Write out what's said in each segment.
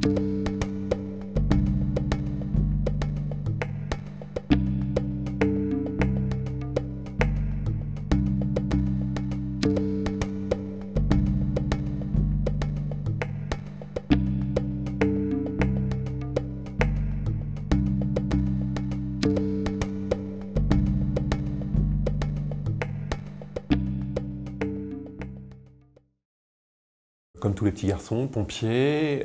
Comme tous les petits garçons, pompier,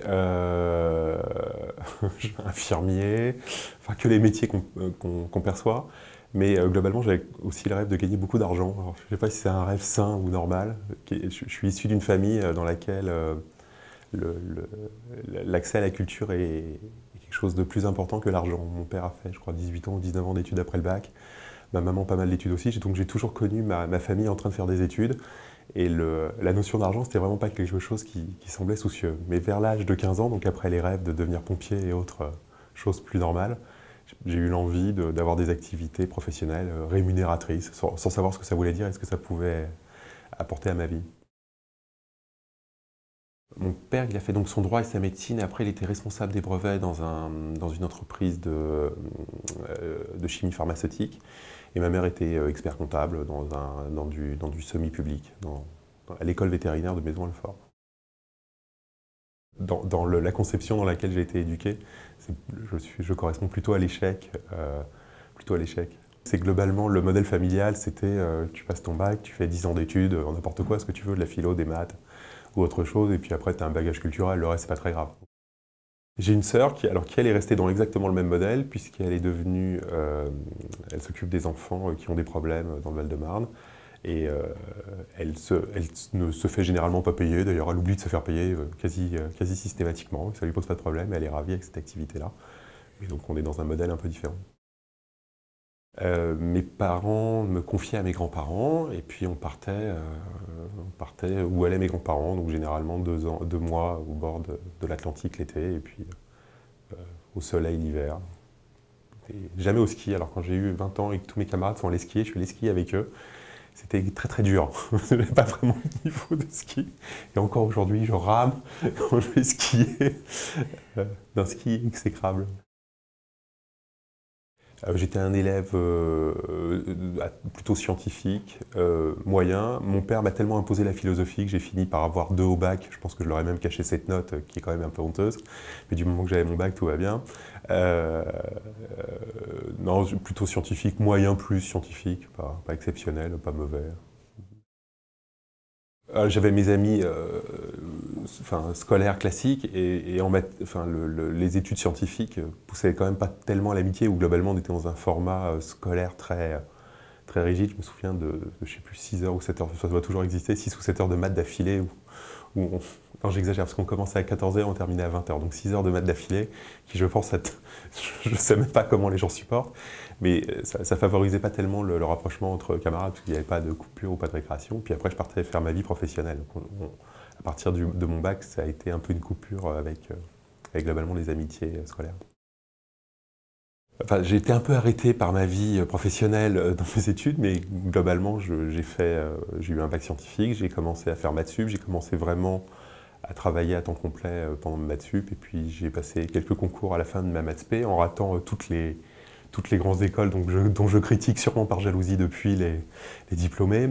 infirmier, enfin que les métiers qu'on perçoit. Mais globalement, j'avais aussi le rêve de gagner beaucoup d'argent. Alors, je ne sais pas si c'est un rêve sain ou normal. Je suis issu d'une famille dans laquelle l'accès à la culture est quelque chose de plus important que l'argent. Mon père a fait, je crois, 18 ans ou 19 ans d'études après le bac. Ma maman, pas mal d'études aussi. Donc j'ai toujours connu ma famille en train de faire des études. Et la notion d'argent, c'était vraiment pas quelque chose qui semblait soucieux. Mais vers l'âge de 15 ans, donc après les rêves de devenir pompier et autres choses plus normales, j'ai eu l'envie d'avoir des activités professionnelles rémunératrices, sans savoir ce que ça voulait dire et ce que ça pouvait apporter à ma vie. Mon père, il a fait donc son droit et sa médecine, et après il était responsable des brevets dans une entreprise de chimie pharmaceutique. Et ma mère était expert comptable dans du semi-public, à l'école vétérinaire de Maisons-Alfort. Dans la conception dans laquelle j'ai été éduqué, je corresponds plutôt à l'échec. C'est globalement le modèle familial, c'était tu passes ton bac, tu fais 10 ans d'études, n'importe quoi, ce que tu veux, de la philo, des maths ou autre chose, et puis après tu as un bagage culturel, le reste c'est pas très grave. J'ai une sœur qui elle est restée dans exactement le même modèle, puisqu'elle est devenue, elle s'occupe des enfants qui ont des problèmes dans le Val-de-Marne, et elle ne se fait généralement pas payer, d'ailleurs elle oublie de se faire payer quasi systématiquement, ça lui pose pas de problème, elle est ravie avec cette activité-là. Et donc on est dans un modèle un peu différent. Mes parents me confiaient à mes grands-parents, et puis on partait où allaient mes grands-parents, donc généralement 2 mois au bord de l'Atlantique l'été, et puis au soleil l'hiver. Jamais au ski, alors quand j'ai eu 20 ans et que tous mes camarades sont allés skier, je suis allé skier avec eux. C'était très très dur, je n'avais pas vraiment le niveau de ski. Et encore aujourd'hui, je rame quand je vais skier d'un ski exécrable. J'étais un élève plutôt scientifique, moyen. Mon père m'a tellement imposé la philosophie que j'ai fini par avoir 2 au bac. Je pense que je leur ai même caché cette note qui est quand même un peu honteuse. Mais du moment que j'avais mon bac, tout va bien. Non, plutôt scientifique, moyen plus scientifique, pas exceptionnel, pas mauvais. J'avais mes amis scolaires classiques et les études scientifiques poussaient quand même pas tellement à l'amitié, où globalement on était dans un format scolaire très rigide. Je me souviens je sais plus, 6 heures ou 7 heures, ça doit toujours exister, 6 ou 7 heures de maths d'affilée, non, j'exagère, parce qu'on commençait à 14 heures, on terminait à 20 heures, donc 6 heures de maths d'affilée, qui je pense, je ne sais même pas comment les gens supportent, mais ça favorisait pas tellement le rapprochement entre camarades, parce qu'il n'y avait pas de coupure ou pas de récréation. Puis après, je partais faire ma vie professionnelle. Donc à partir de mon bac, ça a été un peu une coupure avec globalement les amitiés scolaires. Enfin, j'ai été un peu arrêté par ma vie professionnelle dans mes études, mais globalement, j'ai eu un bac scientifique, j'ai commencé à faire maths sup, j'ai commencé vraiment à travailler à temps complet pendant ma maths sup, et puis j'ai passé quelques concours à la fin de ma maths spé en ratant toutes les grandes écoles dont je critique sûrement par jalousie depuis les diplômés.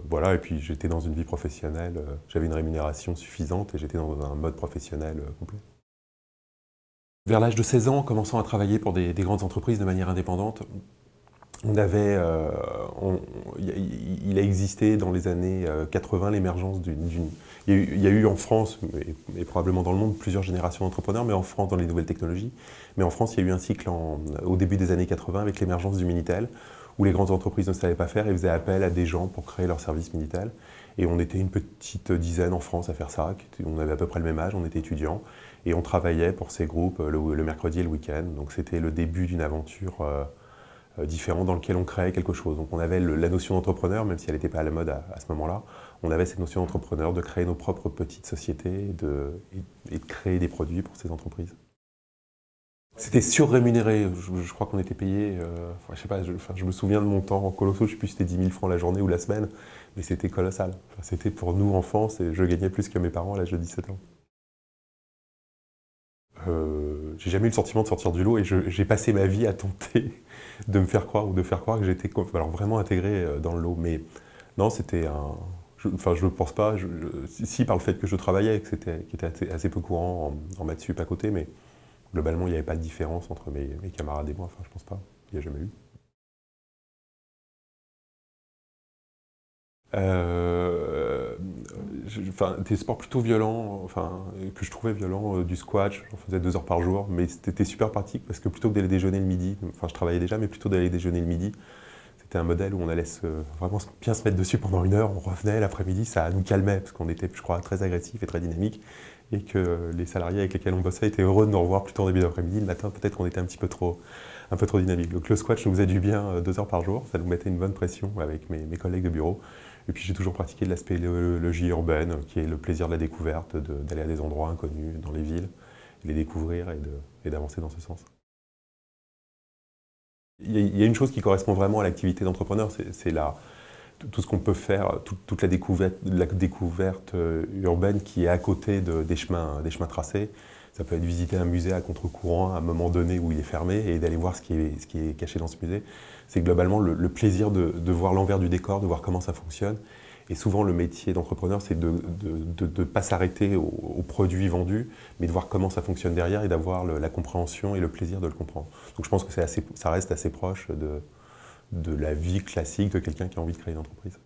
Voilà, et puis j'étais dans une vie professionnelle, j'avais une rémunération suffisante et j'étais dans un mode professionnel complet. Vers l'âge de 16 ans, en commençant à travailler pour des grandes entreprises de manière indépendante, on avait, il a existé dans les années 80 l'émergence d'une... Il y a eu en France, et probablement dans le monde, plusieurs générations d'entrepreneurs, mais en France, dans les nouvelles technologies. Mais en France, il y a eu un cycle au début des années 80 avec l'émergence du Minitel, où les grandes entreprises ne savaient pas faire et faisaient appel à des gens pour créer leur service Minitel. Et on était une petite dizaine en France à faire ça, on avait à peu près le même âge, on était étudiants, et on travaillait pour ces groupes le mercredi et le week-end. Donc c'était le début d'une aventure différent dans lequel on créait quelque chose. Donc on avait la notion d'entrepreneur, même si elle n'était pas à la mode à ce moment-là, on avait cette notion d'entrepreneur, de créer nos propres petites sociétés et de créer des produits pour ces entreprises. C'était surrémunéré, je crois qu'on était payé, je sais pas, je me souviens de mon temps en colosso, je sais plus si c'était 10 000 francs la journée ou la semaine, mais c'était colossal. C'était pour nous enfants, je gagnais plus que mes parents à l'âge de 17 ans. J'ai jamais eu le sentiment de sortir du lot et j'ai passé ma vie à tenter de me faire croire ou de faire croire que j'étais alors vraiment intégré dans le lot. Mais non, c'était un... Enfin, je ne pense pas, si par le fait que je travaillais, qui était assez peu courant en maths sup à côté, mais globalement, il n'y avait pas de différence entre mes camarades et moi. Enfin, je pense pas, il n'y a jamais eu. Enfin, des sports plutôt violents, enfin, que je trouvais violents, du squash, j'en faisais 2 heures par jour, mais c'était super pratique parce que plutôt que d'aller déjeuner le midi, enfin je travaillais déjà, mais plutôt d'aller déjeuner le midi, c'était un modèle où on allait vraiment bien se mettre dessus pendant 1 heure, on revenait l'après-midi, ça nous calmait parce qu'on était, je crois, très agressif et très dynamique et que les salariés avec lesquels on bossait étaient heureux de nous revoir plutôt en début d'après-midi. Le matin, peut-être qu'on était un peu trop dynamique. Donc le squash nous faisait du bien 2 heures par jour, ça nous mettait une bonne pression avec mes collègues de bureau. Et puis j'ai toujours pratiqué de l'aspect logie urbaine, qui est le plaisir de la découverte, d'aller à des endroits inconnus dans les villes, de les découvrir et d'avancer dans ce sens. Il y a une chose qui correspond vraiment à l'activité d'entrepreneur, c'est tout ce qu'on peut faire, toute la découverte urbaine qui est à côté des chemins tracés. Ça peut être visiter un musée à contre-courant à un moment donné où il est fermé et d'aller voir ce qui est caché dans ce musée. C'est globalement le plaisir de voir l'envers du décor, de voir comment ça fonctionne. Et souvent, le métier d'entrepreneur, c'est de ne pas s'arrêter aux produits vendus, mais de voir comment ça fonctionne derrière et d'avoir la compréhension et le plaisir de le comprendre. Donc je pense que ça reste assez proche de la vie classique de quelqu'un qui a envie de créer une entreprise.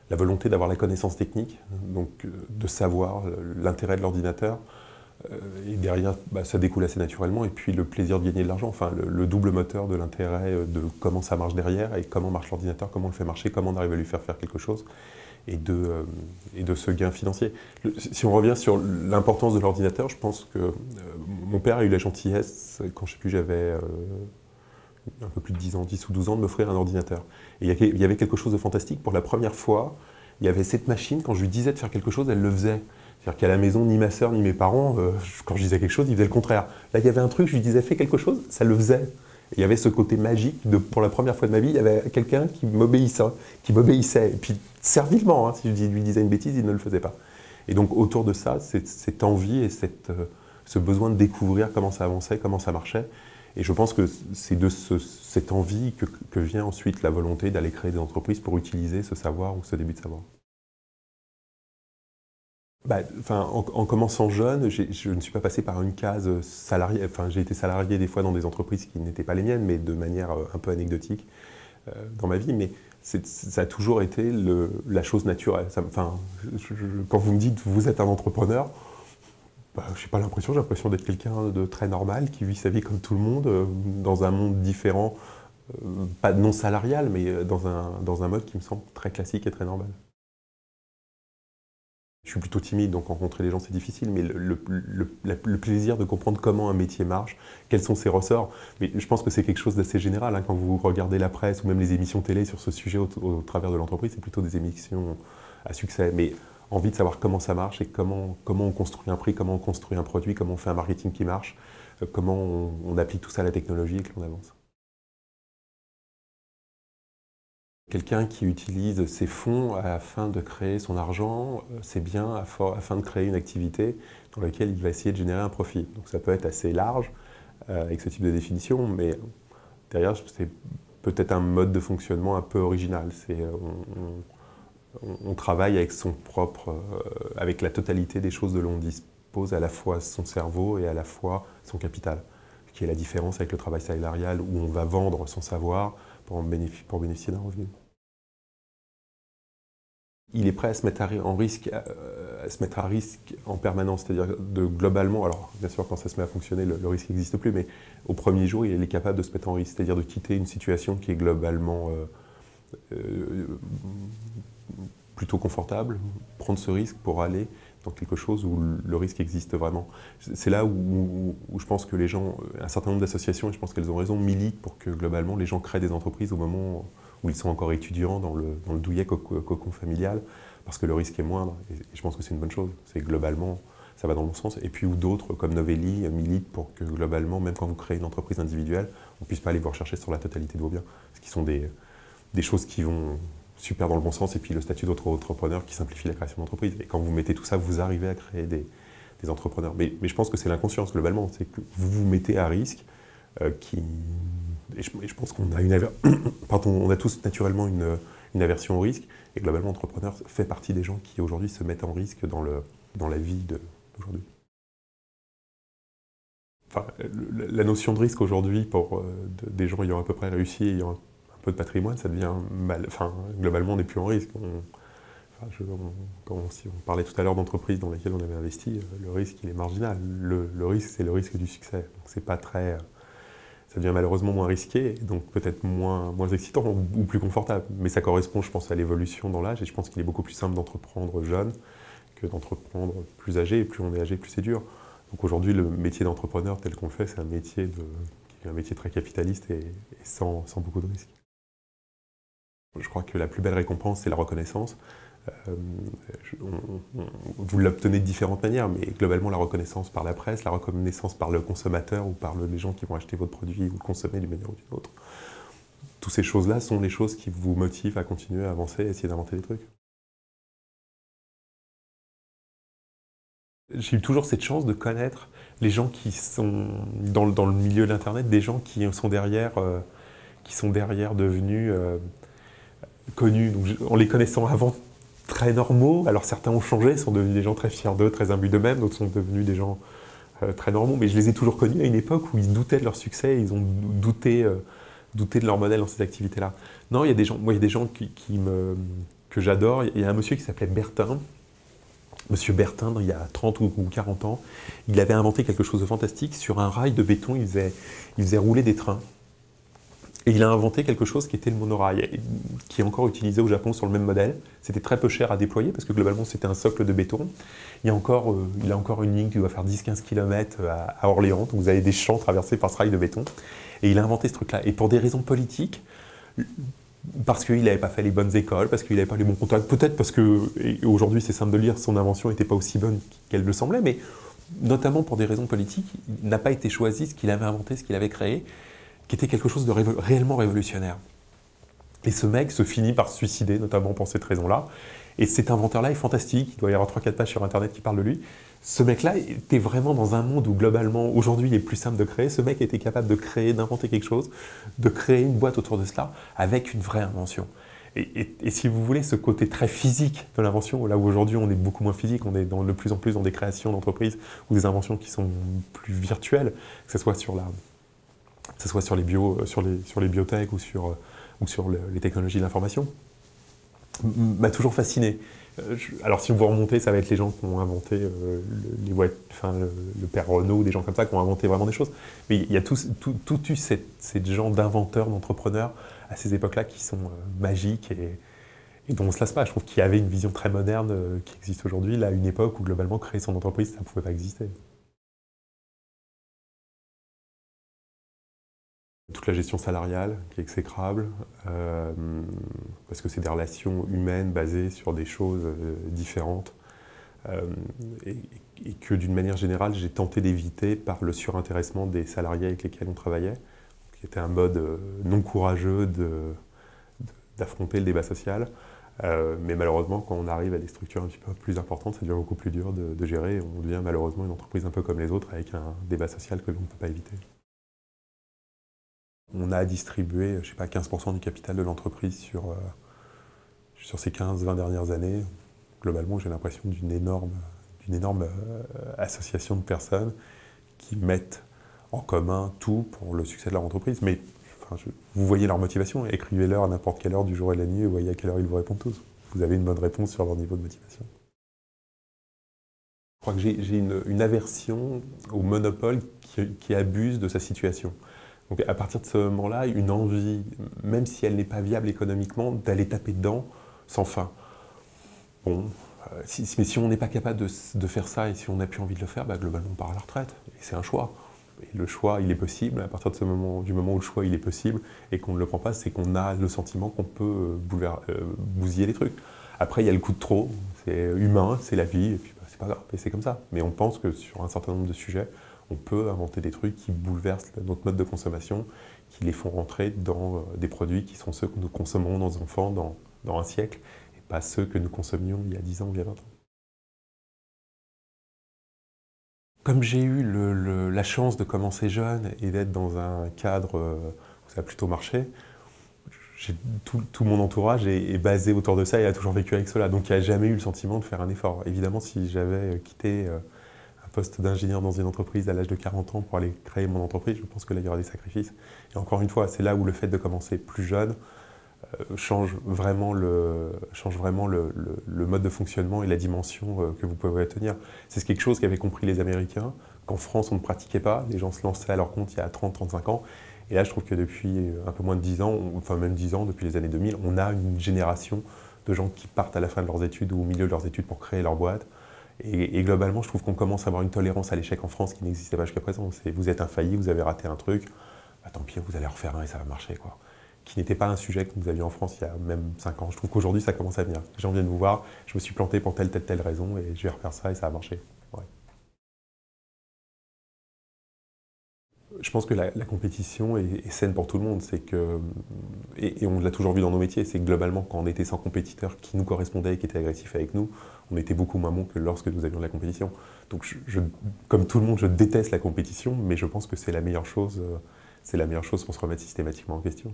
La volonté d'avoir la connaissance technique, donc de savoir l'intérêt de l'ordinateur, et derrière, ça découle assez naturellement, et puis le plaisir de gagner de l'argent, enfin le double moteur de l'intérêt de comment ça marche derrière, et comment marche l'ordinateur, comment on le fait marcher, comment on arrive à lui faire quelque chose, et de ce gain financier. Si on revient sur l'importance de l'ordinateur, je pense que mon père a eu la gentillesse, quand je sais plus, j'avais un peu plus de 10 ans, 10 ou 12 ans, de m'offrir un ordinateur. Et il y avait quelque chose de fantastique. Pour la première fois, il y avait cette machine, quand je lui disais de faire quelque chose, elle le faisait. C'est-à-dire qu'à la maison, ni ma sœur, ni mes parents, quand je disais quelque chose, ils faisaient le contraire. Là, il y avait un truc, je lui disais, fais quelque chose, ça le faisait. Et il y avait ce côté magique, pour la première fois de ma vie, il y avait quelqu'un qui m'obéissait. Et puis, servilement, hein, si je lui disais une bêtise, il ne le faisait pas. Et donc, autour de ça, cette envie et ce besoin de découvrir comment ça avançait, comment ça marchait. Et je pense que c'est de cette envie que vient ensuite la volonté d'aller créer des entreprises pour utiliser ce savoir ou ce début de savoir. En commençant jeune, je ne suis pas passé par une case salarié. Enfin, j'ai été salarié des fois dans des entreprises qui n'étaient pas les miennes, mais de manière un peu anecdotique dans ma vie. Mais ça a toujours été la chose naturelle. Quand vous me dites vous êtes un entrepreneur, je n'ai pas l'impression, j'ai l'impression d'être quelqu'un de très normal, qui vit sa vie comme tout le monde, dans un monde différent, pas non salarial, mais dans un mode qui me semble très classique et très normal. Je suis plutôt timide, donc rencontrer les gens c'est difficile, mais le plaisir de comprendre comment un métier marche, quels sont ses ressorts, mais je pense que c'est quelque chose d'assez général, hein, quand vous regardez la presse ou même les émissions télé sur ce sujet au travers de l'entreprise, c'est plutôt des émissions à succès, mais envie de savoir comment ça marche et comment on construit un prix, comment on construit un produit, comment on fait un marketing qui marche, comment on applique tout ça à la technologie et que l'on avance. Quelqu'un qui utilise ses fonds afin de créer son argent, c'est bien afin de créer une activité dans laquelle il va essayer de générer un profit. Donc ça peut être assez large avec ce type de définition, mais derrière c'est peut-être un mode de fonctionnement un peu original. On travaille avec avec la totalité des choses dont l'on dispose, à la fois son cerveau et à la fois son capital, ce qui est la différence avec le travail salarial où on va vendre son savoir pour bénéficier d'un revenu. Il est prêt à se mettre à risque en permanence, c'est-à-dire globalement, alors bien sûr quand ça se met à fonctionner, le risque n'existe plus, mais au premier jour, il est capable de se mettre en risque, c'est-à-dire de quitter une situation qui est globalement plutôt confortable, prendre ce risque pour aller dans quelque chose où le risque existe vraiment. C'est là où je pense que les gens, un certain nombre d'associations, et je pense qu'elles ont raison, militent pour que globalement les gens créent des entreprises au moment où ils sont encore étudiants dans le douillet cocon familial, parce que le risque est moindre, et je pense que c'est une bonne chose. C'est globalement, ça va dans le bon sens, et puis où d'autres, comme Novelli, militent pour que globalement, même quand vous créez une entreprise individuelle, on ne puisse pas aller vous rechercher sur la totalité de vos biens. Ce qui sont des choses qui vont super dans le bon sens, et puis le statut d'auto-entrepreneur qui simplifie la création d'entreprise. Et quand vous mettez tout ça, vous arrivez à créer des entrepreneurs. Mais je pense que c'est l'inconscience globalement, c'est que vous vous mettez à risque, et je pense qu'on a on a tous naturellement une aversion au risque, et globalement, l'entrepreneur fait partie des gens qui aujourd'hui se mettent en risque dans la vie d'aujourd'hui. Enfin, la notion de risque aujourd'hui pour des gens ayant à peu près réussi, ayant un peu de patrimoine, ça devient mal. Enfin, globalement, on n'est plus en risque. Si on parlait tout à l'heure d'entreprises dans lesquelles on avait investi, le risque il est marginal. Le risque, c'est le risque du succès. Donc, c'est pas très. Ça devient malheureusement moins risqué, donc peut-être moins excitant ou plus confortable. Mais ça correspond, je pense, à l'évolution dans l'âge, et je pense qu'il est beaucoup plus simple d'entreprendre jeune que d'entreprendre plus âgé, et plus on est âgé, plus c'est dur. Donc aujourd'hui, le métier d'entrepreneur tel qu'on le fait, c'est un métier très capitaliste et sans beaucoup de risques. Je crois que la plus belle récompense, c'est la reconnaissance. Vous l'obtenez de différentes manières, mais globalement la reconnaissance par la presse, la reconnaissance par le consommateur ou par les gens qui vont acheter votre produit ou le consommer d'une manière ou d'une autre. Toutes ces choses-là sont les choses qui vous motivent à continuer à avancer, à essayer d'inventer des trucs. J'ai eu toujours cette chance de connaître les gens qui sont dans le milieu de l'Internet, des gens qui sont derrière devenus connus. Donc, en les connaissant avant, très normaux. Alors certains ont changé, sont devenus des gens très fiers d'eux, très imbus d'eux-mêmes, d'autres sont devenus des gens très normaux. Mais je les ai toujours connus à une époque où ils doutaient de leur succès, ils ont douté de leur modèle dans ces activités-là. Non, il y a des gens, moi, il y a des gens que j'adore. Il y a un monsieur qui s'appelait Bertin. Monsieur Bertin, il y a 30 ou 40 ans, il avait inventé quelque chose de fantastique. Sur un rail de béton, il faisait rouler des trains. Et il a inventé quelque chose qui était le monorail, qui est encore utilisé au Japon sur le même modèle. C'était très peu cher à déployer parce que globalement c'était un socle de béton. Il a encore une ligne qui doit faire 10-15 km à Orléans, donc vous avez des champs traversés par ce rail de béton. Et il a inventé ce truc-là. Et pour des raisons politiques, parce qu'il n'avait pas fait les bonnes écoles, parce qu'il n'avait pas les bons contacts, peut-être parce que, et aujourd'hui c'est simple de le lire, son invention n'était pas aussi bonne qu'elle le semblait, mais notamment pour des raisons politiques, il n'a pas été choisi ce qu'il avait inventé, ce qu'il avait créé, qui était quelque chose de réellement révolutionnaire. Et ce mec se finit par se suicider, notamment pour cette raison-là. Et cet inventeur-là est fantastique, il doit y avoir 3-4 pages sur Internet qui parlent de lui. Ce mec-là était vraiment dans un monde où globalement, aujourd'hui, il est plus simple de créer. Ce mec était capable de créer, d'inventer quelque chose, de créer une boîte autour de cela, avec une vraie invention. Et si vous voulez, ce côté très physique de l'invention, là où aujourd'hui on est beaucoup moins physique, on est de plus en plus dans des créations d'entreprises ou des inventions qui sont plus virtuelles, que ce soit sur les biotech ou sur les technologies de l'information, m'a toujours fasciné. Alors si on veut remonter, ça va être les gens qui ont inventé le père Renault ou des gens comme ça qui ont inventé vraiment des choses. Mais il y a tout eu ces gens d'inventeurs, d'entrepreneurs à ces époques-là qui sont magiques et dont on ne se lasse pas. Je trouve qu'il y avait une vision très moderne qui existe aujourd'hui, là, à une époque où globalement créer son entreprise, ça ne pouvait pas exister. Toute la gestion salariale qui est exécrable, parce que c'est des relations humaines basées sur des choses différentes, et que d'une manière générale, j'ai tenté d'éviter par le surintéressement des salariés avec lesquels on travaillait, qui était un mode non courageux d'affronter le débat social. Mais malheureusement, quand on arrive à des structures un petit peu plus importantes, ça devient beaucoup plus dur de gérer. On devient malheureusement une entreprise un peu comme les autres, avec un débat social que l'on ne peut pas éviter. On a distribué, je sais pas, 15% du capital de l'entreprise sur ces 15-20 dernières années. Globalement, j'ai l'impression d'une énorme association de personnes qui mettent en commun tout pour le succès de leur entreprise. Mais vous voyez leur motivation, écrivez-leur à n'importe quelle heure du jour et de la nuit et voyez à quelle heure ils vous répondent tous. Vous avez une bonne réponse sur leur niveau de motivation. Je crois que j'ai une aversion au monopole qui abuse de sa situation. Donc à partir de ce moment-là, une envie, même si elle n'est pas viable économiquement, d'aller taper dedans sans fin. Bon, mais si on n'est pas capable de faire ça et si on n'a plus envie de le faire, globalement on part à la retraite. Et c'est un choix. Et le choix, il est possible. À partir de du moment où le choix il est possible et qu'on ne le prend pas, c'est qu'on a le sentiment qu'on peut bousiller les trucs. Après, il y a le coup de trop. C'est humain, c'est la vie. Et puis, c'est pas grave, et c'est comme ça. Mais on pense que sur un certain nombre de sujets, on peut inventer des trucs qui bouleversent notre mode de consommation, qui les font rentrer dans des produits qui sont ceux que nous consommerons nos enfants dans un siècle, et pas ceux que nous consommions il y a 10 ans ou il y a 20 ans. Comme j'ai eu la chance de commencer jeune et d'être dans un cadre où ça a plutôt marché, tout mon entourage est basé autour de ça et a toujours vécu avec cela. Donc il n'y a jamais eu le sentiment de faire un effort. Évidemment, si j'avais quitté un poste d'ingénieur dans une entreprise à l'âge de 40 ans pour aller créer mon entreprise, je pense que là, il y aura des sacrifices. Et encore une fois, c'est là où le fait de commencer plus jeune change vraiment le mode de fonctionnement et la dimension que vous pouvez tenir. C'est quelque chose qu'avaient compris les Américains, qu'en France, on ne pratiquait pas. Les gens se lançaient à leur compte il y a 30-35 ans. Et là, je trouve que depuis un peu moins de 10 ans, enfin même 10 ans, depuis les années 2000, on a une génération de gens qui partent à la fin de leurs études ou au milieu de leurs études pour créer leur boîte. Et globalement, je trouve qu'on commence à avoir une tolérance à l'échec en France qui n'existait pas jusqu'à présent. Vous êtes infaillible, vous avez raté un truc, bah, tant pis, vous allez refaire un et ça va marcher, quoi. Qui n'était pas un sujet que nous avions en France il y a même 5 ans. Je trouve qu'aujourd'hui, ça commence à venir. Les gens viennent nous voir, je me suis planté pour telle raison et je vais refaire ça et ça a marché. Ouais. Je pense que la compétition est saine pour tout le monde. Et on l'a toujours vu dans nos métiers, c'est que globalement, quand on était sans compétiteurs qui nous correspondaient et qui étaient agressifs avec nous, on était beaucoup moins bons que lorsque nous avions de la compétition. Donc, comme tout le monde, je déteste la compétition, mais je pense que c'est la meilleure chose. C'est la meilleure chose pour se remettre systématiquement en question.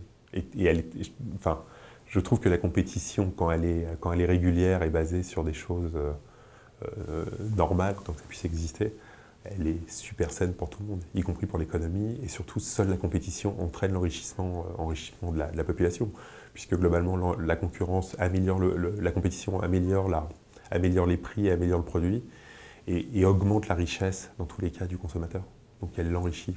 Enfin, je trouve que la compétition, quand elle est régulière et basée sur des choses normales, tant que ça puisse exister, elle est super saine pour tout le monde, y compris pour l'économie, et surtout, seule la compétition entraîne l'enrichissement de la population, puisque globalement, la concurrence améliore la compétition améliore les prix et améliore le produit, et augmente la richesse, dans tous les cas, du consommateur. Donc elle l'enrichit.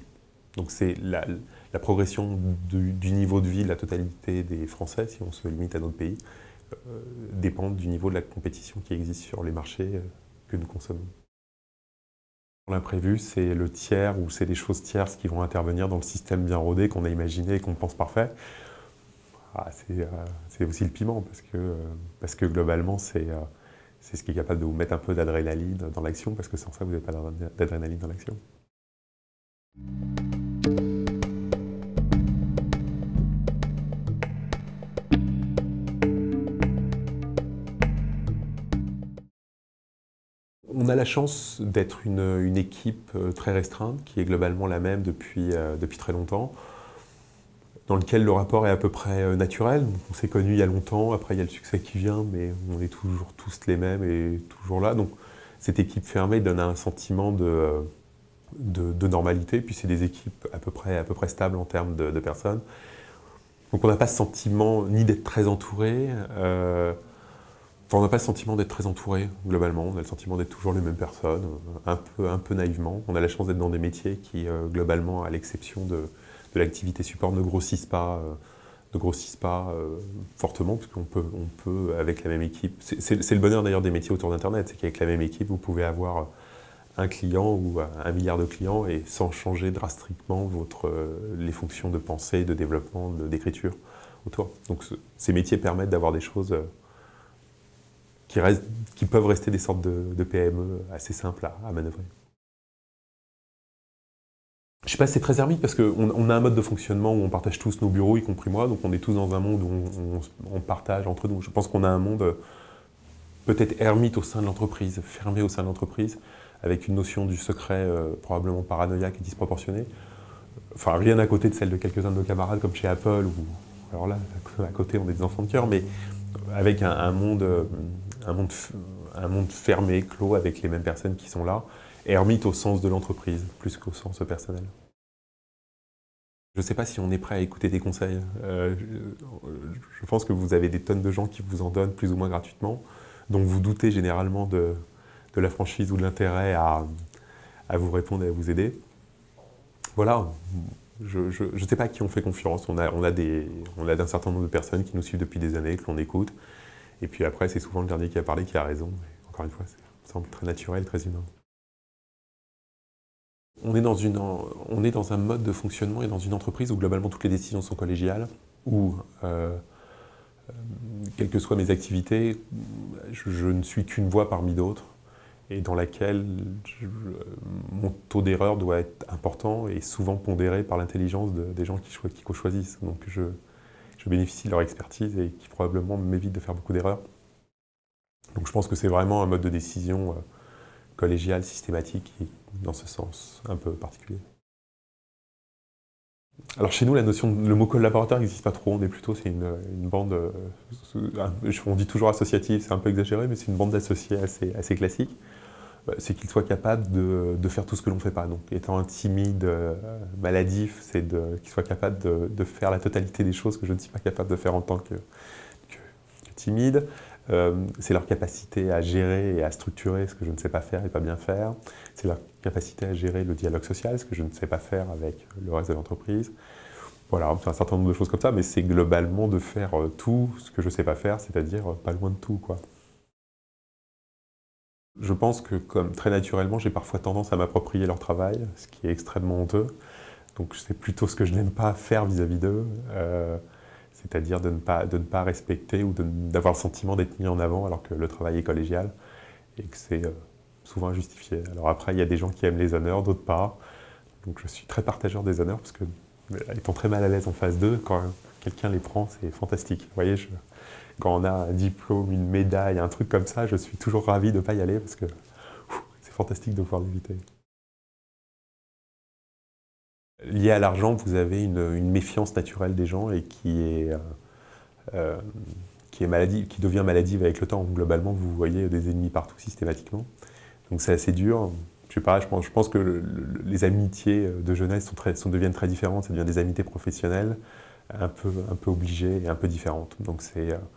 Donc c'est la progression du niveau de vie de la totalité des Français, si on se limite à notre pays, dépend du niveau de la compétition qui existe sur les marchés que nous consommons. L'imprévu, c'est le tiers ou c'est des choses tierces qui vont intervenir dans le système bien rodé qu'on a imaginé et qu'on pense parfait. Ah, c'est aussi le piment parce que globalement, c'est ce qui est capable de vous mettre un peu d'adrénaline dans l'action parce que sans ça, vous n'avez pas d'adrénaline dans l'action. On a la chance d'être une équipe très restreinte, qui est globalement la même depuis très longtemps, dans lequel le rapport est à peu près naturel. On s'est connus il y a longtemps, après il y a le succès qui vient, mais on est toujours tous les mêmes et toujours là. Donc cette équipe fermée donne un sentiment de normalité, puis c'est des équipes à peu près stables en termes de personnes. Donc on n'a pas ce sentiment ni d'être très entouré, on n'a pas le sentiment d'être très entouré, globalement. On a le sentiment d'être toujours les mêmes personnes, un peu naïvement. On a la chance d'être dans des métiers qui, globalement, à l'exception de l'activité support, ne grossissent pas fortement, parce qu'on peut, avec la même équipe... C'est le bonheur d'ailleurs des métiers autour d'Internet, c'est qu'avec la même équipe, vous pouvez avoir un client ou 1 milliard de clients et sans changer drastiquement les fonctions de pensée, de développement, d'écriture autour. Donc ces métiers permettent d'avoir des choses... qui peuvent rester des sortes de PME assez simples à manœuvrer. Je ne sais pas si c'est très ermite parce qu'on a un mode de fonctionnement où on partage tous nos bureaux, y compris moi, donc on est tous dans un monde où on partage entre nous. Je pense qu'on a un monde peut-être ermite au sein de l'entreprise, fermé au sein de l'entreprise, avec une notion du secret probablement paranoïaque et disproportionnée. Enfin, rien à côté de celle de quelques-uns de nos camarades comme chez Apple, où, alors là, à côté on est des enfants de cœur, mais avec un monde fermé, clos, avec les mêmes personnes qui sont là, ermite au sens de l'entreprise, plus qu'au sens personnel. Je ne sais pas si on est prêt à écouter des conseils. Je pense que vous avez des tonnes de gens qui vous en donnent plus ou moins gratuitement, donc vous doutez généralement de la franchise ou de l'intérêt à vous répondre et à vous aider. Voilà, je ne sais pas à qui on fait confiance. On a d'un certain nombre de personnes qui nous suivent depuis des années, que l'on écoute. Et puis après, c'est souvent le dernier qui a parlé qui a raison. Et encore une fois, ça me semble très naturel, très humain. On est dans un mode de fonctionnement et dans une entreprise où globalement toutes les décisions sont collégiales, où, quelles que soient mes activités, je ne suis qu'une voix parmi d'autres. et dans laquelle mon taux d'erreur doit être important et souvent pondéré par l'intelligence des gens qui co-choisissent. Donc je bénéficie de leur expertise et qui probablement m'évite de faire beaucoup d'erreurs. Donc je pense que c'est vraiment un mode de décision collégial, systématique, et dans ce sens un peu particulier. Alors chez nous, le mot collaborateur n'existe pas trop, on est plutôt, c'est une bande, on dit toujours associative, c'est un peu exagéré, mais c'est une bande d'associés assez classique. C'est qu'ils soient capables de faire tout ce que l'on ne fait pas. Donc étant un timide, maladif, c'est qu'ils soient capables de faire la totalité des choses que je ne suis pas capable de faire en tant que timide. C'est leur capacité à gérer et à structurer ce que je ne sais pas faire et pas bien faire. C'est leur capacité à gérer le dialogue social, ce que je ne sais pas faire avec le reste de l'entreprise. Voilà, c'est un certain nombre de choses comme ça, mais c'est globalement de faire tout ce que je ne sais pas faire, c'est-à-dire pas loin de tout, quoi. Je pense que, comme très naturellement, j'ai parfois tendance à m'approprier leur travail, ce qui est extrêmement honteux. Donc c'est plutôt ce que je n'aime pas faire vis-à-vis d'eux. C'est-à-dire de ne pas respecter ou d'avoir le sentiment d'être mis en avant alors que le travail est collégial et que c'est souvent injustifié. Alors après, il y a des gens qui aiment les honneurs, d'autres pas. Donc je suis très partageur des honneurs parce que, étant très mal à l'aise en face d'eux, quand quelqu'un les prend, c'est fantastique. Vous voyez, quand on a un diplôme, une médaille, un truc comme ça, je suis toujours ravi de ne pas y aller parce que c'est fantastique de pouvoir l'éviter. Lié à l'argent, vous avez une méfiance naturelle des gens et qui devient maladive avec le temps. Globalement, vous voyez des ennemis partout systématiquement. Donc c'est assez dur. Je sais pas, je pense que les amitiés de jeunesse deviennent très différentes. Ça devient des amitiés professionnelles, un peu obligées et un peu différentes. Donc je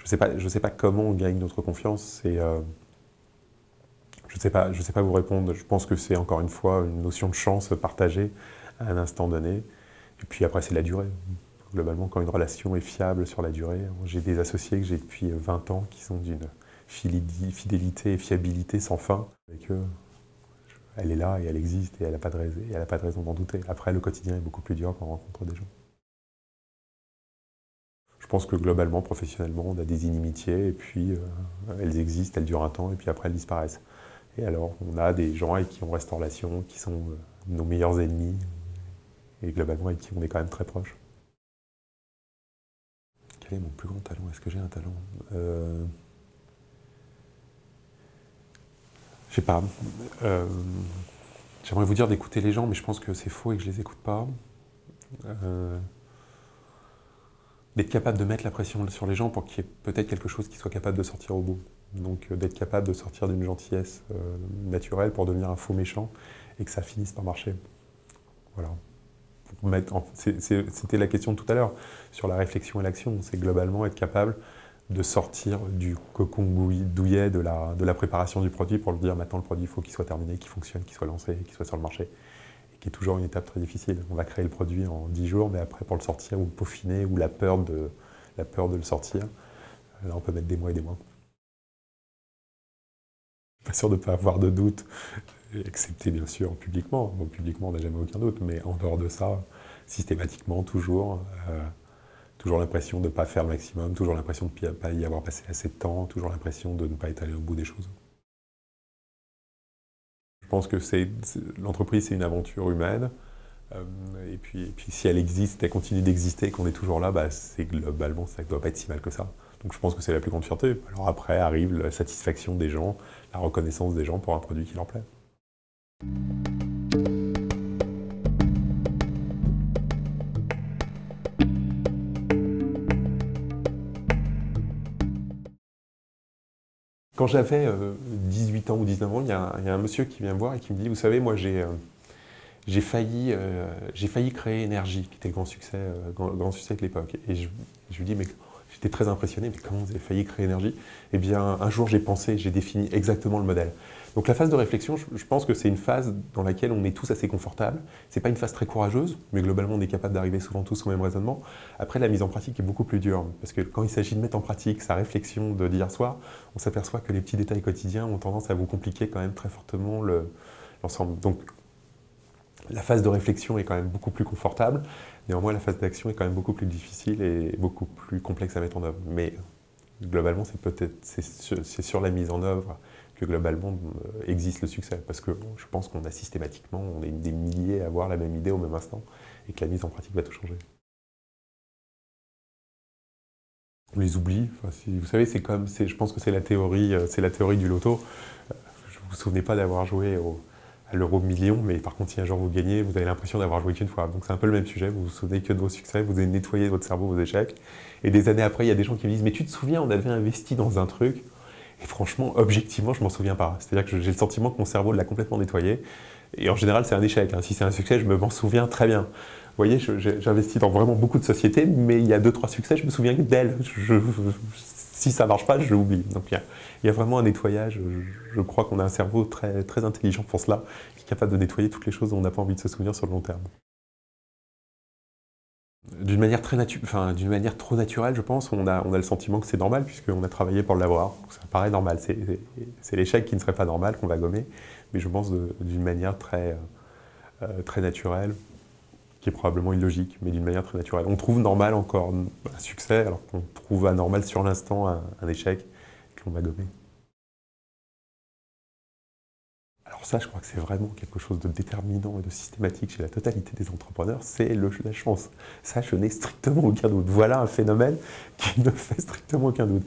sais pas comment on gagne notre confiance. Je sais pas vous répondre. Je pense que c'est encore une fois une notion de chance partagée à un instant donné. Et puis après, c'est la durée. Globalement, quand une relation est fiable sur la durée, j'ai des associés que j'ai depuis 20 ans qui sont d'une fidélité et fiabilité sans fin. Avec eux, elle est là et elle existe et elle n'a pas de raison d'en douter. Après, le quotidien est beaucoup plus dur quand on rencontre des gens. Je pense que globalement, professionnellement, on a des inimitiés et puis elles existent, elles durent un temps et puis après elles disparaissent. Et alors, on a des gens avec qui on reste en relation, qui sont nos meilleurs ennemis, et globalement avec qui on est quand même très proche. Quel est mon plus grand talent? Est-ce que j'ai un talent? Je sais pas. J'aimerais vous dire d'écouter les gens, mais je pense que c'est faux et que je les écoute pas. D'être capable de mettre la pression sur les gens pour qu'il y ait peut-être quelque chose qui soit capable de sortir au bout. Donc d'être capable de sortir d'une gentillesse naturelle pour devenir un faux méchant et que ça finisse par marcher. Voilà. C'était la question de tout à l'heure sur la réflexion et l'action. C'est globalement être capable de sortir du cocon douillet de la préparation du produit pour lui dire maintenant le produit, il faut qu'il soit terminé, qu'il fonctionne, qu'il soit lancé, qu'il soit sur le marché. Et qui est toujours une étape très difficile. On va créer le produit en 10 jours, mais après pour le sortir ou le peaufiner ou la peur de le sortir, là on peut mettre des mois et des mois. Pas sûr de ne pas avoir de doute, excepté bien sûr publiquement. Bon, publiquement on n'a jamais aucun doute, mais en dehors de ça, systématiquement, toujours l'impression de ne pas faire le maximum, toujours l'impression de ne pas y avoir passé assez de temps, toujours l'impression de ne pas être allé au bout des choses. Je pense que l'entreprise, c'est une aventure humaine. Et puis si elle existe, elle continue d'exister, qu'on est toujours là, c'est globalement, ça ne doit pas être si mal que ça. Donc je pense que c'est la plus grande fierté. Alors après arrive la satisfaction des gens, la reconnaissance des gens pour un produit qui leur plaît. Quand j'avais 18 ans ou 19 ans, il y a un monsieur qui vient me voir et qui me dit « Vous savez, moi j'ai failli créer Énergie, qui était le grand succès de l'époque. » Et je lui dis « Mais j'étais très impressionné, mais comment vous avez failli créer Énergie ?» Eh bien, un jour j'ai pensé, j'ai défini exactement le modèle. Donc la phase de réflexion, je pense que c'est une phase dans laquelle on est tous assez confortables. C'est pas une phase très courageuse, mais globalement on est capable d'arriver souvent tous au même raisonnement. Après, la mise en pratique est beaucoup plus dure, parce que quand il s'agit de mettre en pratique sa réflexion d'hier soir, on s'aperçoit que les petits détails quotidiens ont tendance à vous compliquer quand même très fortement l'ensemble. Donc la phase de réflexion est quand même beaucoup plus confortable, néanmoins la phase d'action est quand même beaucoup plus difficile et beaucoup plus complexe à mettre en œuvre. Mais globalement, c'est sur la mise en œuvre que globalement existe le succès. Parce que je pense qu'on a systématiquement, on est des milliers à avoir la même idée au même instant et que la mise en pratique va tout changer. On les oublie. Enfin, vous savez, je pense que c'est la théorie du loto. Je ne vous souvenez pas d'avoir joué à l'euro million, mais par contre, si un jour vous gagnez, vous avez l'impression d'avoir joué qu'une fois. Donc c'est un peu le même sujet. Vous vous souvenez que de vos succès, vous avez nettoyé votre cerveau, vos échecs. Et des années après, il y a des gens qui me disent « Mais tu te souviens, on avait investi dans un truc ?» Et franchement, objectivement, je m'en souviens pas. C'est-à-dire que j'ai le sentiment que mon cerveau l'a complètement nettoyé. Et en général, c'est un échec. Si c'est un succès, je m'en souviens très bien. Vous voyez, j'ai investi dans vraiment beaucoup de sociétés, mais il y a 2-3 succès, je me souviens que d'elles. Si ça ne marche pas, je l'oublie. Donc il y a vraiment un nettoyage. Je crois qu'on a un cerveau très, très intelligent pour cela, qui est capable de nettoyer toutes les choses dont on n'a pas envie de se souvenir sur le long terme. D'une manière trop naturelle, je pense, on a le sentiment que c'est normal, puisqu'on a travaillé pour l'avoir. Ça paraît normal. C'est l'échec qui ne serait pas normal, qu'on va gommer, mais je pense d'une manière très naturelle, qui est probablement illogique, mais d'une manière très naturelle. On trouve normal encore un succès, alors qu'on trouve anormal sur l'instant un échec que l'on va gommer. Alors ça, je crois que c'est vraiment quelque chose de déterminant et de systématique chez la totalité des entrepreneurs, c'est la chance. Ça, je n'ai strictement aucun doute. Voilà un phénomène qui ne fait strictement aucun doute.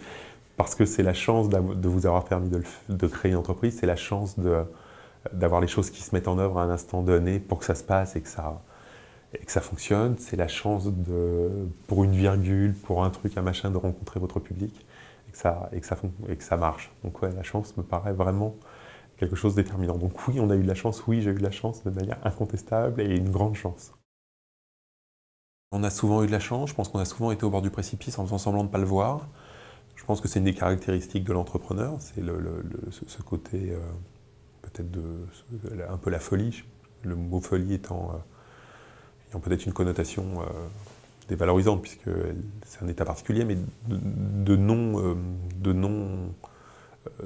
Parce que c'est la chance de vous avoir permis de créer une entreprise, c'est la chance d'avoir les choses qui se mettent en œuvre à un instant donné pour que ça se passe et que ça fonctionne. C'est la chance pour une virgule, pour un truc, un machin, de rencontrer votre public et que ça marche. Donc ouais, la chance me paraît vraiment quelque chose de déterminant. Donc oui, on a eu de la chance, oui, j'ai eu de la chance de manière incontestable et une grande chance. On a souvent eu de la chance, je pense qu'on a souvent été au bord du précipice en faisant semblant de ne pas le voir. Je pense que c'est une des caractéristiques de l'entrepreneur, c'est ce côté peut-être un peu la folie, le mot folie ayant peut-être une connotation dévalorisante, puisque c'est un état particulier, mais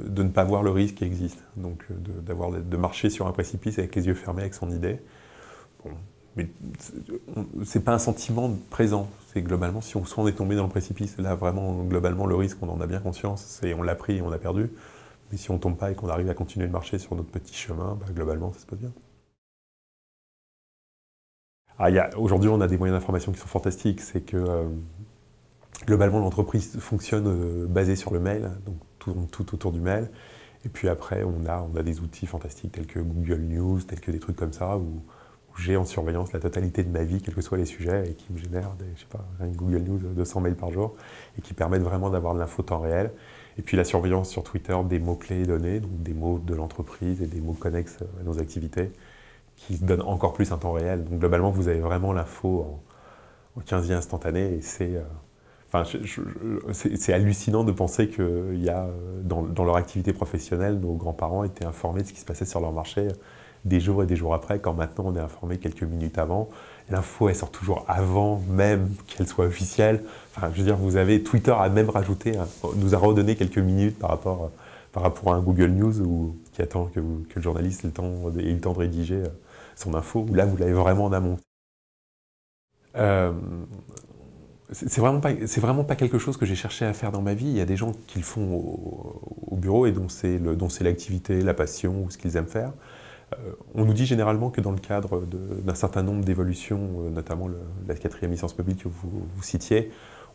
de ne pas voir le risque qui existe, donc de marcher sur un précipice avec les yeux fermés, avec son idée. Bon, mais c'est pas un sentiment présent, c'est globalement, soit on est tombé dans le précipice, là vraiment, globalement, le risque, on en a bien conscience, on l'a pris et on a perdu, mais si on tombe pas et qu'on arrive à continuer de marcher sur notre petit chemin, globalement, ça se passe bien. Aujourd'hui, on a des moyens d'information qui sont fantastiques, c'est que globalement, l'entreprise fonctionne basée sur le mail, donc tout autour du mail. Et puis après, on a des outils fantastiques tels que Google News, tels que des trucs comme ça, où j'ai en surveillance la totalité de ma vie, quels que soient les sujets, et qui me génèrent un Google News 200 mails par jour, et qui permettent vraiment d'avoir de l'info temps réel. Et puis la surveillance sur Twitter des mots-clés donnés, donc des mots de l'entreprise et des mots connexes à nos activités, qui donnent encore plus un temps réel. Donc globalement, vous avez vraiment l'info en 15e instantané, et c'est hallucinant de penser que dans leur activité professionnelle, nos grands-parents étaient informés de ce qui se passait sur leur marché des jours et des jours après, quand maintenant on est informé quelques minutes avant. L'info, elle sort toujours avant même qu'elle soit officielle. Enfin, je veux dire, Twitter a même nous a redonné quelques minutes par rapport à un Google News qui attend que le journaliste ait le temps de rédiger son info, où là, vous l'avez vraiment en amont. C'est vraiment pas quelque chose que j'ai cherché à faire dans ma vie. Il y a des gens qui le font au bureau et dont c'est l'activité, la passion ou ce qu'ils aiment faire. On nous dit généralement que dans le cadre d'un certain nombre d'évolutions, notamment la 4e licence mobile que vous citiez,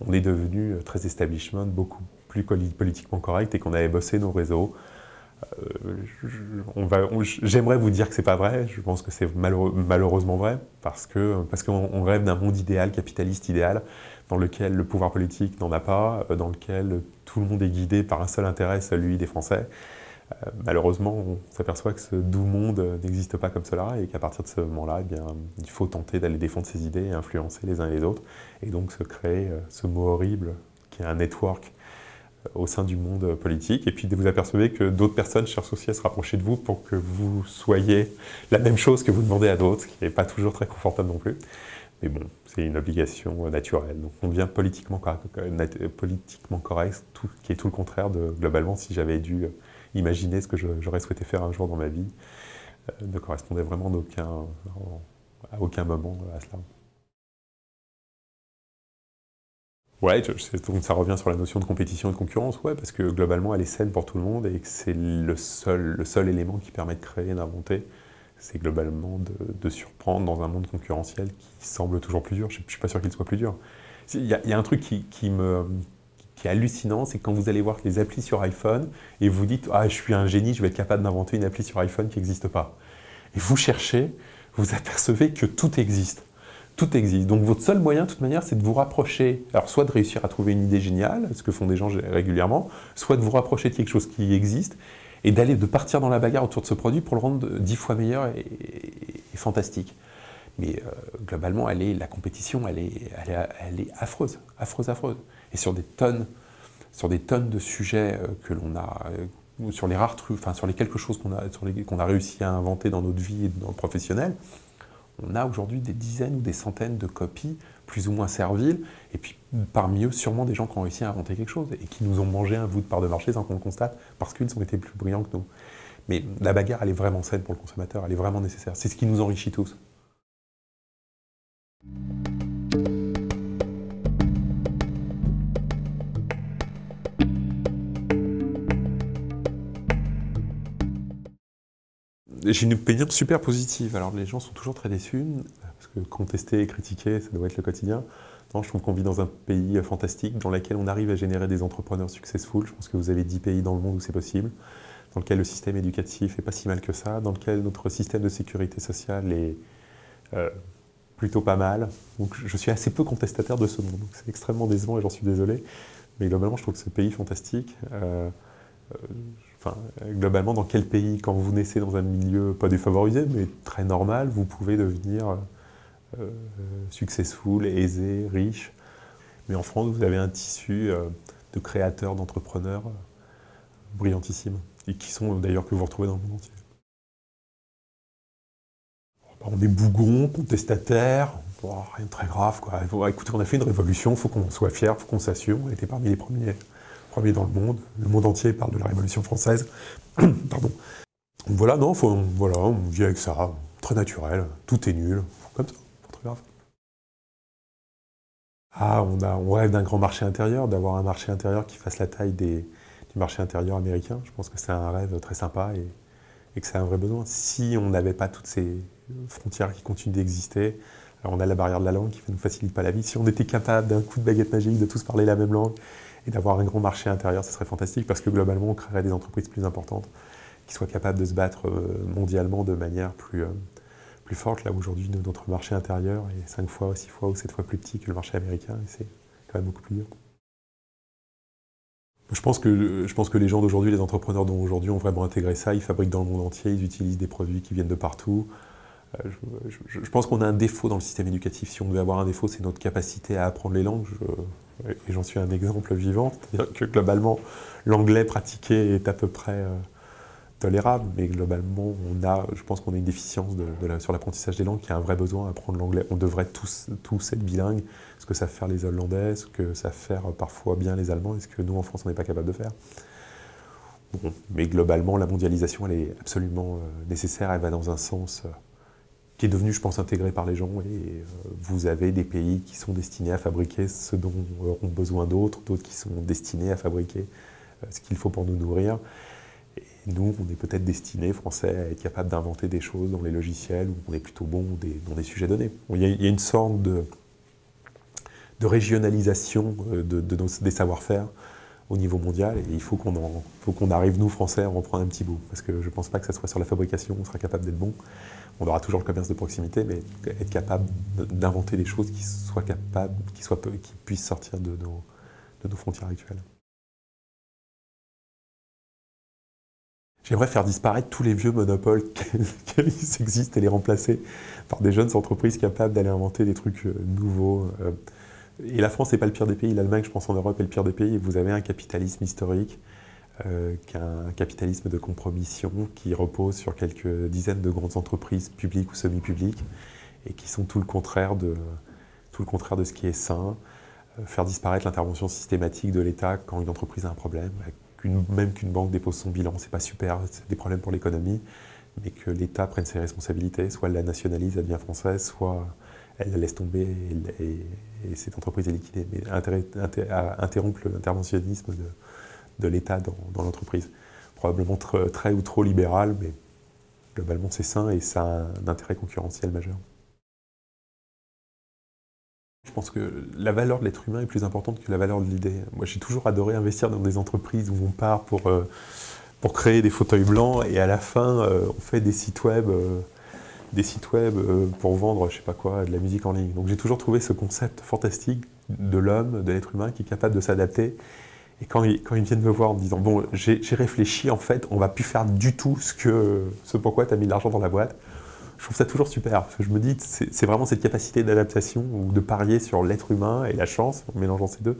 on est devenu très establishment, beaucoup plus politiquement correct et qu'on avait bossé nos réseaux. J'aimerais vous dire que c'est pas vrai, je pense que c'est malheureusement vrai, parce qu'on rêve d'un monde idéal, capitaliste idéal, dans lequel le pouvoir politique n'en a pas, dans lequel tout le monde est guidé par un seul intérêt, celui des Français. Malheureusement, on s'aperçoit que ce doux monde n'existe pas comme cela, et qu'à partir de ce moment-là, il faut tenter d'aller défendre ses idées et influencer les uns et les autres, et donc se créer ce mot horrible qui est un network au sein du monde politique, et puis vous apercevez que d'autres personnes cherchent aussi à se rapprocher de vous pour que vous soyez la même chose que vous demandez à d'autres, ce qui n'est pas toujours très confortable non plus. Mais bon, c'est une obligation naturelle. Donc on devient politiquement correct, qui est tout le contraire de, globalement, si j'avais dû imaginer ce que j'aurais souhaité faire un jour dans ma vie, ne correspondait vraiment à aucun moment à cela. Ouais, donc ça revient sur la notion de compétition et de concurrence, ouais, parce que globalement, elle est saine pour tout le monde et que c'est le seul élément qui permet de créer, d'inventer, c'est globalement de surprendre dans un monde concurrentiel qui semble toujours plus dur. Je ne suis pas sûr qu'il soit plus dur. Il y a un truc qui est hallucinant, c'est quand vous allez voir les applis sur iPhone et vous dites « Ah, je suis un génie, je vais être capable d'inventer une appli sur iPhone qui n'existe pas ». Et vous cherchez, vous apercevez que tout existe. Tout existe. Donc votre seul moyen, de toute manière, c'est de vous rapprocher, alors soit de réussir à trouver une idée géniale, ce que font des gens régulièrement, soit de vous rapprocher de quelque chose qui existe, et de partir dans la bagarre autour de ce produit pour le rendre 10 fois meilleur et fantastique. Mais globalement, la compétition, elle est affreuse, affreuse, affreuse. Et sur des tonnes de sujets que l'on a, sur les rares trucs, enfin sur les quelque chose qu'on a réussi à inventer dans notre vie et dans le professionnel, on a aujourd'hui des dizaines ou des centaines de copies, plus ou moins serviles, et puis parmi eux, sûrement des gens qui ont réussi à inventer quelque chose et qui nous ont mangé un bout de part de marché sans qu'on le constate, parce qu'ils ont été plus brillants que nous. Mais la bagarre, elle est vraiment saine pour le consommateur, elle est vraiment nécessaire. C'est ce qui nous enrichit tous. J'ai une opinion super positive. Alors les gens sont toujours très déçus, parce que contester et critiquer, ça doit être le quotidien. Non, je trouve qu'on vit dans un pays fantastique, dans lequel on arrive à générer des entrepreneurs successful. Je pense que vous avez 10 pays dans le monde où c'est possible, dans lequel le système éducatif n'est pas si mal que ça, dans lequel notre système de sécurité sociale est plutôt pas mal. Donc je suis assez peu contestataire de ce monde. C'est extrêmement décevant et j'en suis désolé. Mais globalement, je trouve que ce pays est fantastique. Globalement, dans quel pays, quand vous naissez dans un milieu pas défavorisé, mais très normal, vous pouvez devenir successful, aisé, riche. Mais en France, vous avez un tissu de créateurs, d'entrepreneurs brillantissimes, et qui sont d'ailleurs que vous retrouvez dans le monde entier. On est bougons, contestataires, rien de très grave, quoi. Écoutez, on a fait une révolution, il faut qu'on soit fiers, il faut qu'on s'assure. On était parmi les premiers dans le monde. Le monde entier parle de la Révolution française. Pardon. Donc voilà, non, on vit avec ça, très naturel, tout est nul, comme ça, pas très grave. Ah, on rêve d'un grand marché intérieur, d'avoir un marché intérieur qui fasse la taille du marché intérieur américain. Je pense que c'est un rêve très sympa et que c'est un vrai besoin. Si on n'avait pas toutes ces frontières qui continuent d'exister, alors on a la barrière de la langue qui ne nous facilite pas la vie. Si on était capable d'un coup de baguette magique de tous parler la même langue et d'avoir un grand marché intérieur, ce serait fantastique parce que globalement, on créerait des entreprises plus importantes qui soient capables de se battre mondialement de manière plus forte. Là, aujourd'hui, notre marché intérieur est 5 fois, 6 fois ou 7 fois plus petit que le marché américain et c'est quand même beaucoup plus dur. Je pense que les gens d'aujourd'hui, les entrepreneurs d'aujourd'hui ont vraiment intégré ça. Ils fabriquent dans le monde entier, ils utilisent des produits qui viennent de partout. Je pense qu'on a un défaut dans le système éducatif. Si on devait avoir un défaut, c'est notre capacité à apprendre les langues. Et j'en suis un exemple vivant. C'est-à-dire que globalement, l'anglais pratiqué est à peu près tolérable, mais globalement, je pense qu'on a une déficience sur l'apprentissage des langues, qui a un vrai besoin d'apprendre l'anglais. On devrait tous être bilingues, ce que savent faire les Hollandais, ce que savent faire parfois bien les Allemands, et ce que nous, en France, on n'est pas capable de faire. Bon, mais globalement, la mondialisation, elle est absolument nécessaire, elle va dans un sens qui est devenu, je pense, intégré par les gens, et vous avez des pays qui sont destinés à fabriquer ce dont auront besoin d'autres qui sont destinés à fabriquer ce qu'il faut pour nous nourrir. Et nous, on est peut-être destinés, Français, à être capables d'inventer des choses dans les logiciels où on est plutôt bon dans des sujets donnés. Il y a une sorte de régionalisation des savoir-faire au niveau mondial, et il faut qu'on arrive, nous, Français, à en prendre un petit bout. Parce que je ne pense pas que ça soit sur la fabrication, on sera capable d'être bon. On aura toujours le commerce de proximité, mais être capable d'inventer des choses qui puissent sortir de nos frontières actuelles. J'aimerais faire disparaître tous les vieux monopoles qui existent et les remplacer par des jeunes entreprises capables d'aller inventer des trucs nouveaux. Et la France n'est pas le pire des pays, l'Allemagne, je pense, en Europe, est le pire des pays. Vous avez un capitalisme historique, qui est un capitalisme de compromission qui repose sur quelques dizaines de grandes entreprises publiques ou semi-publiques et qui sont tout le contraire de ce qui est sain. Faire disparaître l'intervention systématique de l'État quand une entreprise a un problème, même qu'une banque dépose son bilan, c'est pas super, c'est des problèmes pour l'économie, mais que l'État prenne ses responsabilités, soit elle la nationalise, elle devient française, soit elle la laisse tomber et cette entreprise est liquidée. Mais à interrompre l'interventionnisme de l'État dans l'entreprise. Probablement très ou trop libéral, mais globalement c'est sain et ça a un intérêt concurrentiel majeur. Je pense que la valeur de l'être humain est plus importante que la valeur de l'idée. Moi j'ai toujours adoré investir dans des entreprises où on part pour créer des fauteuils blancs et à la fin on fait des sites web pour vendre, je sais pas quoi, de la musique en ligne. Donc j'ai toujours trouvé ce concept fantastique de l'homme, de l'être humain qui est capable de s'adapter. Et quand ils viennent me voir en me disant « Bon, j'ai réfléchi, en fait, on va plus faire du tout ce pourquoi tu as mis de l'argent dans la boîte », je trouve ça toujours super. Parce que je me dis, c'est vraiment cette capacité d'adaptation ou de parier sur l'être humain et la chance, en mélangeant ces deux,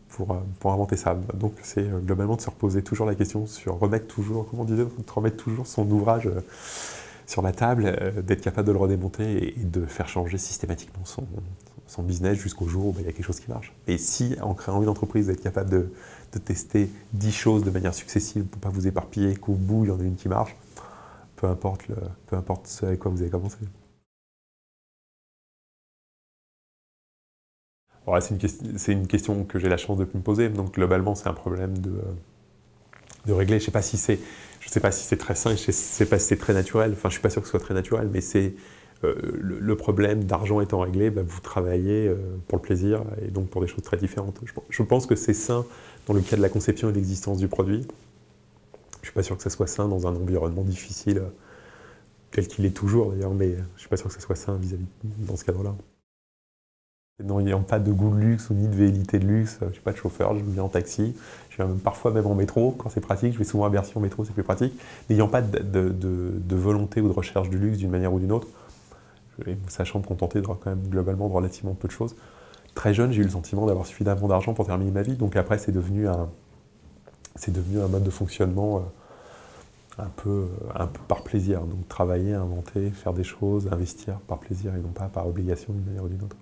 pour inventer ça. Donc c'est globalement de se reposer toujours la question sur remettre toujours, comment on disait, de remettre toujours son ouvrage sur la table, d'être capable de le redémonter et de faire changer systématiquement son business jusqu'au jour où il y a quelque chose qui marche. Et si, en créant une entreprise, vous êtes capable de tester 10 choses de manière successive pour ne pas vous éparpiller, qu'au bout, il y en a une qui marche, peu importe ce avec quoi vous avez commencé. Bon, c'est une question que j'ai la chance de me poser, donc globalement, c'est un problème de régler. Je ne sais pas si c'est très sain, je ne sais pas si c'est très naturel, enfin je ne suis pas sûr que ce soit très naturel, mais c'est le problème d'argent étant réglé, vous travaillez pour le plaisir et donc pour des choses très différentes. Je pense que c'est sain dans le cas de la conception et de l'existence du produit. Je ne suis pas sûr que ça soit sain dans un environnement difficile, tel qu'il est toujours d'ailleurs, mais je ne suis pas sûr que ça soit sain vis-à-vis dans ce cadre-là. N'ayant pas de goût de luxe ou ni de velléité de luxe, je ne suis pas de chauffeur, je viens en taxi, je viens parfois même en métro, quand c'est pratique, je vais souvent à Bercy en métro, c'est plus pratique. N'ayant pas de volonté ou de recherche du luxe d'une manière ou d'une autre, sachant me contenter de quand même globalement de relativement peu de choses. Très jeune, j'ai eu le sentiment d'avoir suffisamment d'argent pour terminer ma vie, donc après c'est devenu un mode de fonctionnement un peu par plaisir. Donc travailler, inventer, faire des choses, investir par plaisir et non pas par obligation d'une manière ou d'une autre.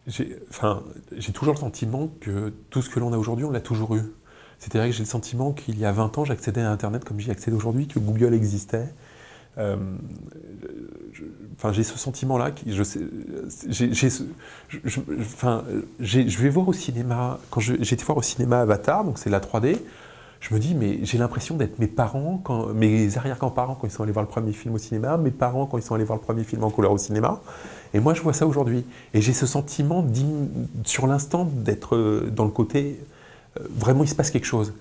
J'ai toujours le sentiment que tout ce que l'on a aujourd'hui, on l'a toujours eu. C'est-à-dire que j'ai le sentiment qu'il y a 20 ans, j'accédais à Internet comme j'y accède aujourd'hui, que Google existait. J'ai ce sentiment-là. Je vais voir au cinéma, quand j'ai été voir au cinéma Avatar, donc c'est la 3D, je me dis, mais j'ai l'impression d'être mes parents, mes arrière-grands-parents quand ils sont allés voir le premier film au cinéma, mes parents quand ils sont allés voir le premier film en couleur au cinéma. Et moi, je vois ça aujourd'hui. Et j'ai ce sentiment, sur l'instant, d'être dans le côté, vraiment, il se passe quelque chose.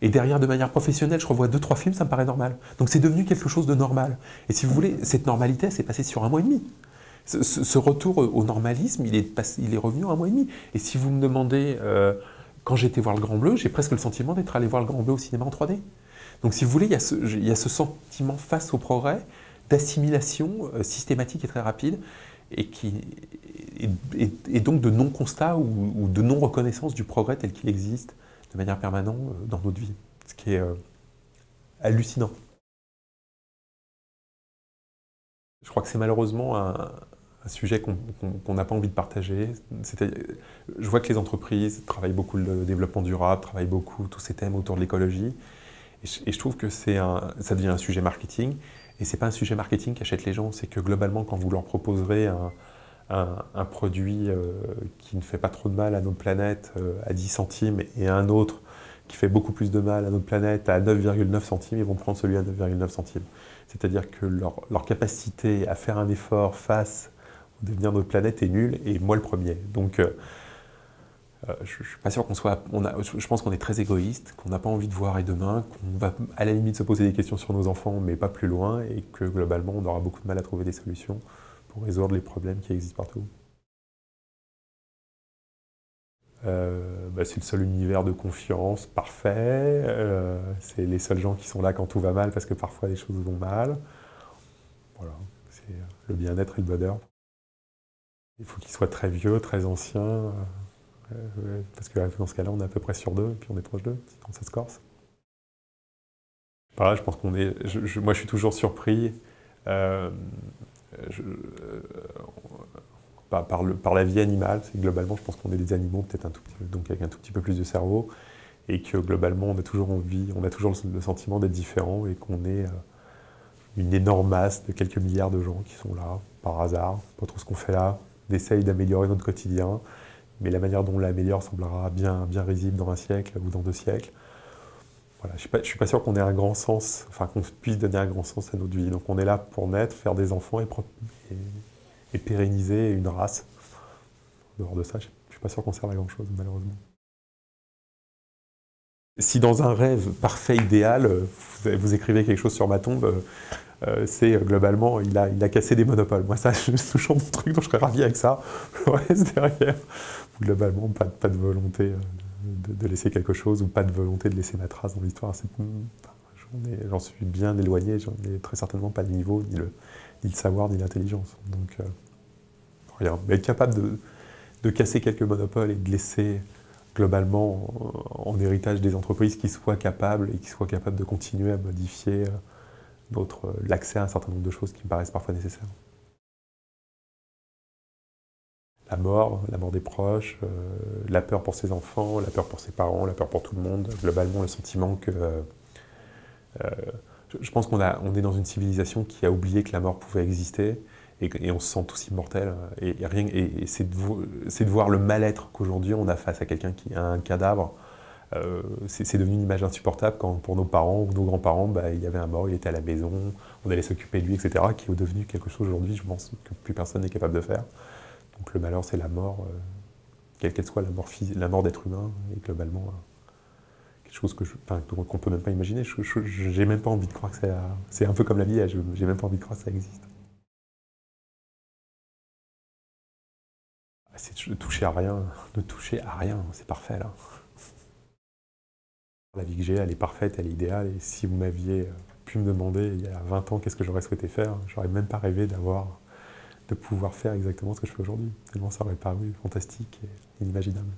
Et derrière, de manière professionnelle, je revois 2-3 films, ça me paraît normal. Donc c'est devenu quelque chose de normal. Et si vous voulez, cette normalité, s'est passée sur 1 mois et demi. Ce retour au normalisme, il est revenu en 1 mois et demi. Et si vous me demandez, quand j'ai été voir Le Grand Bleu, j'ai presque le sentiment d'être allé voir Le Grand Bleu au cinéma en 3D. Donc si vous voulez, il y a ce sentiment face au progrès, d'assimilation systématique et très rapide, et donc de non-constat ou de non-reconnaissance du progrès tel qu'il existe de manière permanente dans notre vie, ce qui est hallucinant. Je crois que c'est malheureusement un sujet qu'on n'a pas envie de partager. Je vois que les entreprises travaillent beaucoup le développement durable, travaillent beaucoup tous ces thèmes autour de l'écologie, et je trouve que ça devient un sujet marketing, et c'est pas un sujet marketing qu'achètent les gens, c'est que globalement, quand vous leur proposerez un produit qui ne fait pas trop de mal à notre planète à 10 centimes et un autre qui fait beaucoup plus de mal à notre planète à 9,9 centimes, ils vont prendre celui à 9,9 centimes. C'est-à-dire que leur capacité à faire un effort face au devenir de notre planète est nulle, et moi le premier. Donc je ne suis pas sûr qu'on soit... je pense qu'on est très égoïste, qu'on n'a pas envie de voir et demain, qu'on va à la limite se poser des questions sur nos enfants, mais pas plus loin, et que globalement on aura beaucoup de mal à trouver des solutions pour résoudre les problèmes qui existent partout. C'est le seul univers de confiance parfait, c'est les seuls gens qui sont là quand tout va mal parce que parfois les choses vont mal. Voilà, c'est le bien-être et le bonheur. Il faut qu'il soit très vieux, très ancien, parce que dans ce cas-là on est à peu près sur 2, et puis on est proche d'eux, sinon ça se corse. Pareil, je pense qu'on est... moi je suis toujours surpris par la vie animale. Globalement, je pense qu'on est des animaux, peut-être donc avec un tout petit peu plus de cerveau, et que globalement, on a toujours le sentiment d'être différent, et qu'on est une énorme masse de quelques milliards de gens qui sont là, par hasard, pas trop ce qu'on fait là. On essaye d'améliorer notre quotidien, mais la manière dont on l'améliore semblera bien risible dans un siècle ou dans 2 siècles. Voilà, je ne suis pas sûr qu'on ait un grand sens, enfin qu'on puisse donner un grand sens à notre vie. Donc on est là pour naître, faire des enfants et pérenniser une race. En dehors de ça, je ne suis pas sûr qu'on serve à grand chose, malheureusement. Si dans un rêve parfait, idéal, vous écrivez quelque chose sur ma tombe, c'est globalement, il a cassé des monopoles. Moi, ça, je touche mon truc, donc je serais ravi avec ça. Le reste derrière, globalement, pas de volonté de laisser quelque chose, ou pas de volonté de laisser ma trace dans l'histoire. J'en suis bien éloigné, j'en ai très certainement pas le niveau, ni le savoir, ni l'intelligence. Donc, rien. Mais être capable de casser quelques monopoles et de laisser globalement en héritage des entreprises qui soient capables de continuer à modifier l'accès à un certain nombre de choses qui me paraissent parfois nécessaires. La mort des proches, la peur pour ses enfants, la peur pour ses parents, la peur pour tout le monde. Globalement, le sentiment que... je pense qu'on est dans une civilisation qui a oublié que la mort pouvait exister et on se sent tous immortels. Et c'est de voir le mal-être qu'aujourd'hui on a face à quelqu'un qui a un cadavre. C'est devenu une image insupportable quand pour nos parents ou nos grands-parents, il y avait un mort, il était à la maison, on allait s'occuper de lui, etc., qui est devenu quelque chose aujourd'hui, je pense, que plus personne n'est capable de faire. Donc le malheur, c'est la mort, quelle qu'elle soit, la mort d'être humain, et globalement, quelque chose qu'on peut même pas imaginer. J'ai même pas envie de croire que c'est un peu comme la vie, j'ai même pas envie de croire que ça existe. C'est de toucher à rien, c'est parfait là. La vie que j'ai, elle est parfaite, elle est idéale, et si vous m'aviez pu me demander il y a 20 ans qu'est-ce que j'aurais souhaité faire, j'aurais même pas rêvé de pouvoir faire exactement ce que je fais aujourd'hui. Tellement ça aurait paru fantastique et inimaginable.